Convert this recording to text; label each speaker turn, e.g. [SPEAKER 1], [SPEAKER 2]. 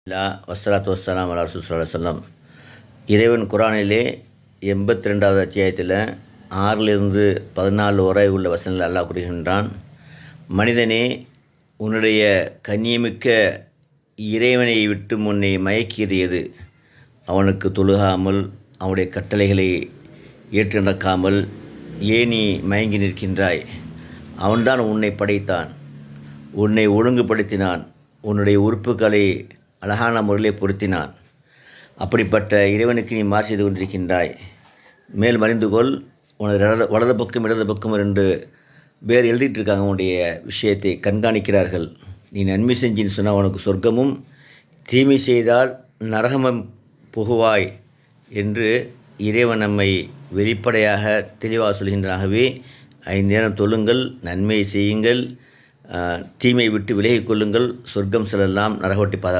[SPEAKER 1] வஸ்ஸலாத்து வஸ்ஸலாம் அலா ரசூல் ஸல்லல்லாஹு அலைஹி வஸல்லம். இறைவன் குர்ஆனிலே 82வது அத்தியாயத்தில் 6லிருந்து 14 வரை உள்ள வசனங்கள் அல்லாஹ் கூறுகின்றான். மனிதனே, உன்னுடைய கண்ணியமிக்க இறைவனை விட்டு உன்னை மயக்கியது எது? அவனுக்கு தொழுகாமல் அவனுடைய கட்டளைகளை ஏற்று நடக்காமல் ஏன் நீ மயங்கி நிற்கின்றாய்? அவன்தான் உன்னை படைத்தான், உன்னை ஒழுங்குபடுத்தினான், உன்னுடைய உறுப்புகளை அழகான முறையிலே பொருத்தினான். அப்படிப்பட்ட இறைவனுக்கு நீ மாறு செய்து கொண்டிருக்கின்றாய். மேல் மறிந்து கொள். உனது வலது பக்கம் இடது பக்கம் 2 பேர் எழுதிட்டு இருக்காங்க. உன்னுடைய விஷயத்தை கண்காணிக்கிறார்கள். நீ நன்மை செஞ்சின்னு சொன்னால் உனக்கு சொர்க்கமும், தீமை செய்தால் நரகமும் புகுவாய் என்று இறைவன் நம்மை வெளிப்படையாக தெளிவாக சொல்கின்றாகவே 5 நேரம் தொழுங்கள், நன்மை செய்யுங்கள், தீமை விட்டு விலகிக் கொள்ளுங்கள், சொர்க்கம் செல்லலாம், நரகவட்டி